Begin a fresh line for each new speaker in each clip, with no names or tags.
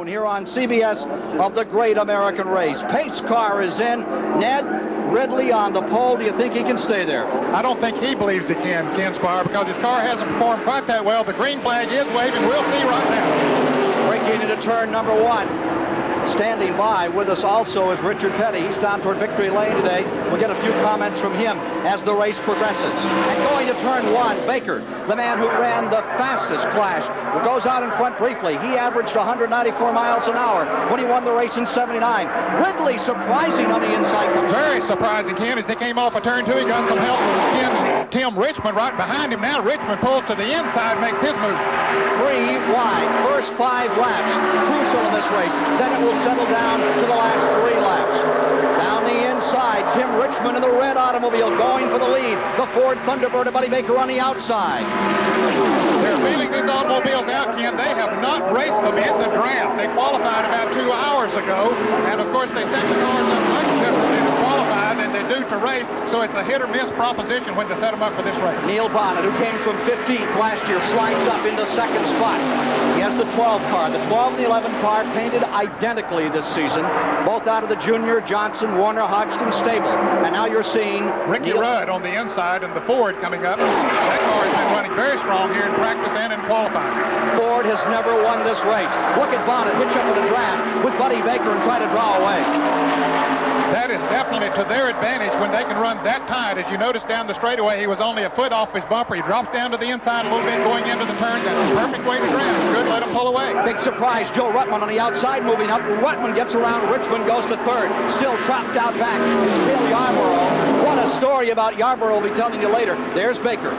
afternoon here on CBS of the Great American Race. Pace car is in. Ned Ridley on the pole. Do you think he can stay there?
I don't think he believes he can, Ken Squire, because his car hasn't performed quite that well. The green flag is waving. We'll see right now.
Breaking into turn number 1. Standing by with us also is Richard Petty. He's down toward victory lane today. We'll get a few comments from him as the race progresses. And going to turn 1, Baker, the man who ran the fastest Clash, who goes out in front briefly. He averaged 194 miles an hour when he won the race in '79. Ridley surprising on the inside.
Very surprising, Ken, as he came off of turn 2. He got some help from Tim Richmond right behind him. Now Richmond pulls to the inside, makes his move.
3 wide, first 5 laps, crucial in this race. Then it will settle down to the last 3 laps. Down the inside, Tim Richmond in the red automobile going for the lead. The Ford Thunderbird of Buddy Baker on the outside.
They're feeling these automobiles out, Ken. They have not raced them in the draft. They qualified about 2 hours ago, and of course they set the cars up much differently to qualify than they do to race, so it's a hit-or-miss proposition when they set them up for this race.
Neil Bonnet, who came from 15th last year, slides up into 2nd spot. He has the 12 car. The 12 and the 11 car painted identically this season, both out of the Junior Johnson Warner Hodgson stable. And now you're seeing
Ricky Rudd on the inside and the Ford coming up. That car has been running very strong here in practice and in qualifying.
Ford has never won this race. Look at Bonnet hitch up in the draft with Buddy Baker and try to draw away.
That is definitely to their advantage when they can run that tight. As you notice down the straightaway, he was only a foot off his bumper. He drops down to the inside a little bit going into the turn. That's the perfect way to draft. Good, let him pull away.
Big surprise, Joe Ruttman on the outside moving up. Ruttman gets around, Richmond goes to 3rd. Still trapped out back is Cale Yarborough. What a story about Yarborough we'll be telling you later. There's Baker,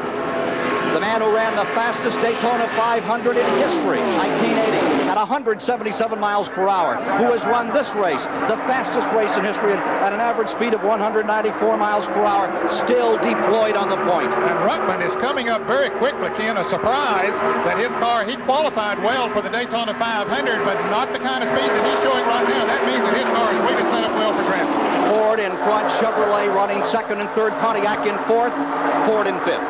the man who ran the fastest Daytona 500 in history, 1980, at 177 miles per hour, who has run this race, the fastest race in history, at an average speed of 194 miles per hour, still deployed on the point.
And Ruttman is coming up very quickly, Ken. A surprise that his car, he qualified well for the Daytona 500, but not the kind of speed that he's showing right now. That means that his car is really set up well for drafting.
Ford in front, Chevrolet running 2nd and 3rd, Pontiac in 4th, Ford in 5th.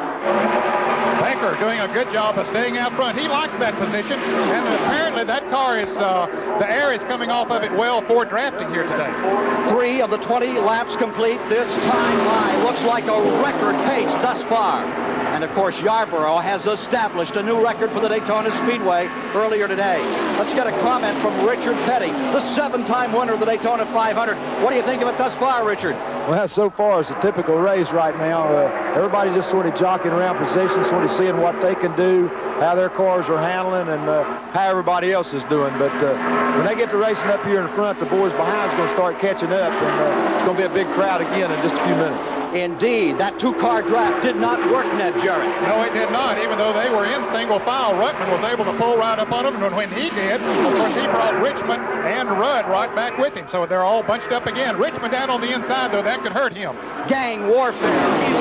Baker doing a good job of staying out front. He likes that position, and apparently that car is, the air is coming off of it well for drafting here today.
3 of the 20 laps complete. This time by looks like a record pace thus far. And of course, Yarborough has established a new record for the Daytona Speedway earlier today. Let's get a comment from Richard Petty, the 7-time winner of the Daytona 500. What do you think of it thus far, Richard?
Well, so far it's a typical race right now. Everybody's just sort of jockeying around positions, sort of seeing what they can do, how their cars are handling, and how everybody else is doing. But when they get to racing up here in front, the boys behind is going to start catching up, and it's going to be a big crowd again in just a few minutes.
Indeed, that 2-car draft did not work, Ned Jarrett.
No, it did not. Even though they were in single file, Ruttman was able to pull right up on them, and when he did, of course, he brought Richmond and Rudd right back with him. So they're all bunched up again. Richmond down on the inside, though, that could hurt him.
Gang warfare,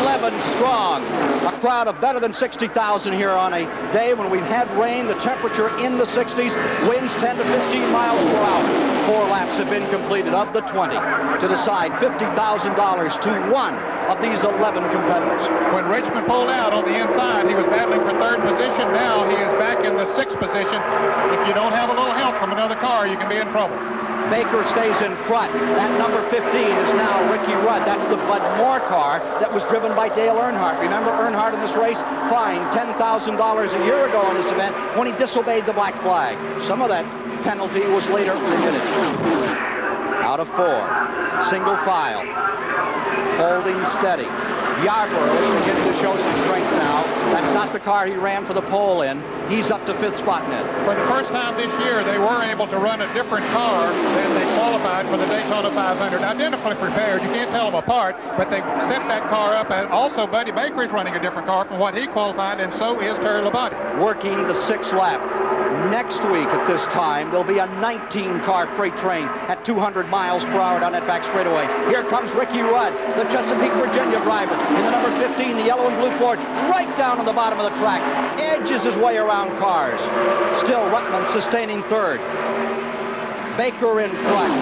11 strong. A crowd of better than 60,000 here on a day when we've had rain, the temperature in the 60s, winds 10 to 15 miles per hour. 4 laps have been completed of the 20 to decide $50,000 to one of these 11 competitors.
When Richmond pulled out on the inside, he was battling for 3rd position. Now he is back in the 6th position. If you don't have a little help from another car, you can be in trouble.
Baker stays in front. That number 15 is now Ricky Rudd. That's the Bud Moore car that was driven by Dale Earnhardt. Remember Earnhardt in this race? Fined $10,000 a year ago in this event when he disobeyed the black flag. Some of that penalty was later remitted. Out of 4. Single file. Holding steady. Yarborough is beginning to show some strength now. That's not the car he ran for the pole in. He's up to 5th spot, Ned.
For the first time this year, they were able to run a different car than they qualified for the Daytona 500. Identically prepared. You can't tell them apart, but they set that car up. And also, Buddy Baker is running a different car from what he qualified, and so is Terry Labonte.
Working the 6th lap. Next week at this time, there'll be a 19-car freight train at 200 miles per hour down that back straightaway. Here comes Ricky Rudd, the Chesapeake, Virginia driver, in the number 15, the yellow and blue Ford, right down on the bottom of the track. Edges his way around cars. Still Ruttman sustaining 3rd. Baker in front,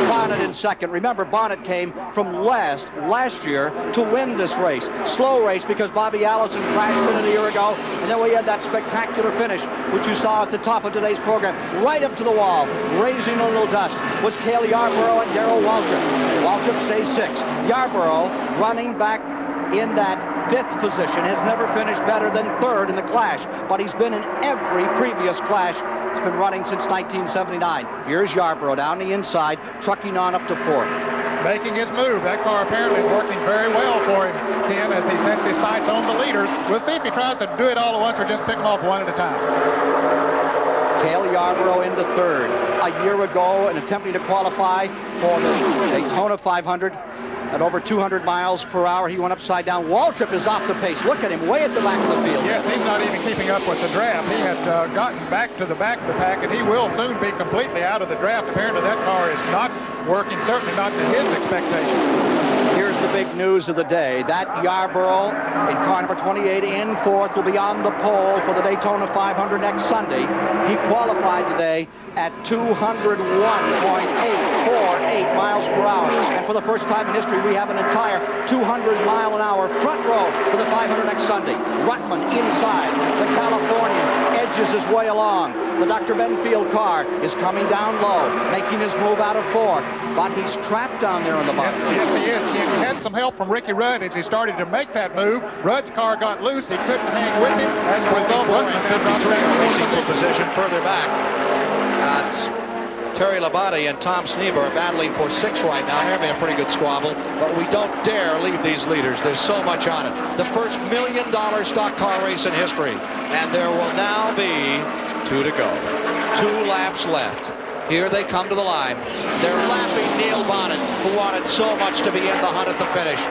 Bonnet in second. Remember, Bonnet came from last year to win this race. Slow race because Bobby Allison crashed in it a year ago, and then we had that spectacular finish, which you saw at the top of today's program, right up to the wall, raising a little dust, was Cale Yarborough and Darrell Waltrip. Waltrip stays 6th. Yarborough running back in that 5th position, has never finished better than 3rd in the Clash, but he's been in every previous Clash. It's been running since 1979. Here's Yarborough down the inside, trucking on up to 4th.
Making his move. That car apparently is working very well for him, Ken, as he sets his sights on the leaders. We'll see if he tries to do it all at once or just pick them off one at a time.
Cale Yarborough into 3rd. A year ago, in attempting to qualify for the Daytona 500, at over 200 miles per hour, he went upside down. Waltrip is off the pace. Look at him, way at the back of the field.
Yes, he's not even keeping up with the draft. He had gotten back to the back of the pack, and he will soon be completely out of the draft. Apparently, that car is not working, certainly not to his expectations.
Here's the big news of the day. That Yarborough in car number 28 in 4th will be on the pole for the Daytona 500 next Sunday. He qualified today at 201.848 miles per hour. And for the first time in history, we have an entire 200-mile-an-hour front row for the 500 next Sunday. Ruttman inside. The Californian edges his way along. The Dr. Benfield car is coming down low, making his move out of 4th. But he's trapped down there on the bottom.
Yes, he is. He had some help from Ricky Rudd as he started to make that move. Rudd's car got loose. He couldn't hang with him. As a result,
44 and 53 are racing for position further back. Terry Labate and Tom Snever are battling for 6 right now. They're having a pretty good squabble, but we don't dare leave these leaders. There's so much on it. The first $1 million stock car race in history, and there will now be 2 to go. 2 laps left. Here they come to the line. They're lapping Neil Bonnet, who wanted so much to be in the hunt at the finish.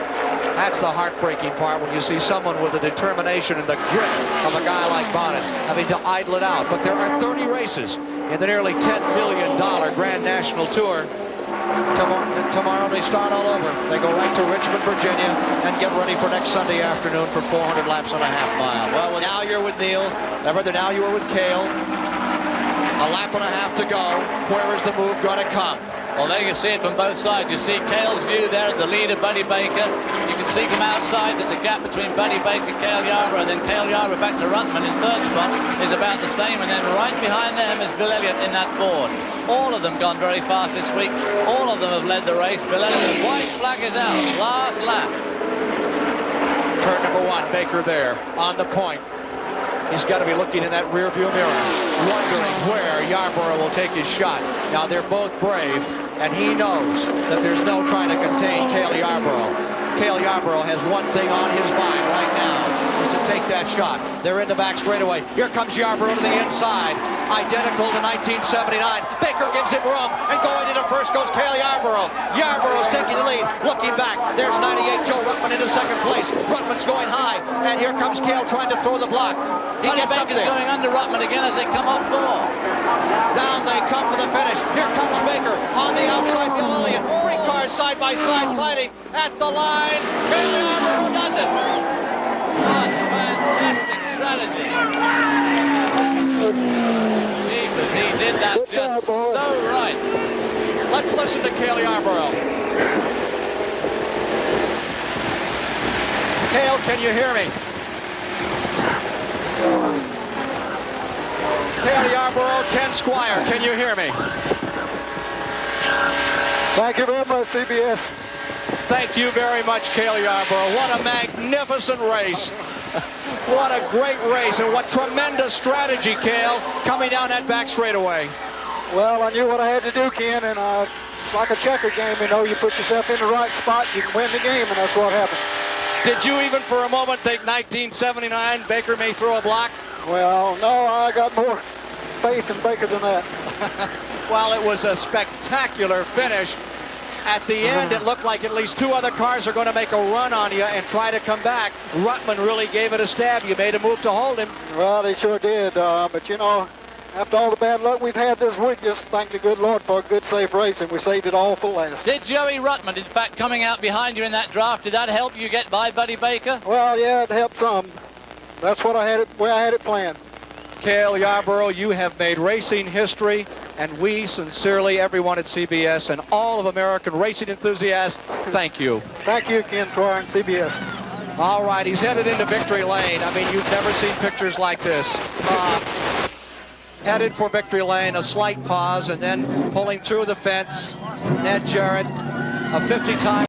That's the heartbreaking part, when you see someone with the determination and the grit of a guy like Bonnet having to idle it out. But there are 30 races in the nearly $10 million Grand National Tour. Tomorrow they start all over. They go right to Richmond, Virginia, and get ready for next Sunday afternoon for 400 laps and a half mile. Well, now you're with Neil. Now you were with Cale. A lap and a half to go. Where is the move going to come?
Well, there you see it from both sides. You see Cale's view there at the leader, Buddy Baker. You can see from outside that the gap between Buddy Baker, Cale Yarborough, and then Cale Yarborough back to Ruttman in 3rd spot is about the same. And then right behind them is Bill Elliott in that Ford. All of them gone very fast this week. All of them have led the race. Bill Elliott, white flag is out. Last lap.
Turn number 1, Baker there on the point. He's got to be looking in that rearview mirror, wondering where Yarborough will take his shot. Now, they're both brave, and he knows that there's no trying to contain Cale Yarborough. Cale Yarborough has one thing on his mind right now, is to take that shot. They're in the back straightaway. Here comes Yarborough to the inside, identical to 1979. Baker gives him room, and going into 1st goes Cale Yarborough. Yarborough's taking the lead, looking back. There's 98 Joe Ruttman into 2nd place. Ruttman's going high, and here comes Cale trying to throw the block. He
Buddy
gets up
Baker's
there.
going under Ruttman again as they come off 4.
Down they come for the finish. Here comes Baker on the outside. Bill Elliott. 3 cars side by side fighting at the line. Cale Yarborough does it.
What fantastic strategy. Jeepers, he did that just so right.
Let's listen to Cale Yarborough. Cale, can you hear me? Cale Yarborough, Ken Squire, can you hear me?
Thank you very much, CBS.
Thank you very much, Cale Yarborough. What a magnificent race. What a great race, and what tremendous strategy, Cale, coming down that back straightaway.
Well, I knew what I had to do, Ken, and it's like a checker game, you know. You put yourself in the right spot, you can win the game, and that's what happened.
Did you even for a moment think 1979 Baker may throw a block?
Well, no, I got more faith in Baker than that.
Well, it was a spectacular finish. At the end, it looked like at least 2 other cars are going to make a run on you and try to come back. Ruttman really gave it a stab. You made a move to hold him.
Well, they sure did, but you know, after all the bad luck we've had this week, just thank the good Lord for a good, safe race, and we saved it all for last.
Did Joey Ruttman, in fact, coming out behind you in that draft, did that help you get by Buddy Baker?
Well, yeah, it helped some. That's what I had it, where I had it planned.
Cale Yarborough, you have made racing history And we sincerely, everyone at CBS and all of American racing enthusiasts, thank you.
Thank you, Ken Twyre and CBS.
All right, he's headed into victory lane. I mean, you've never seen pictures like this. Headed for victory lane, a slight pause, and then pulling through the fence. Ned Jarrett, a 50-time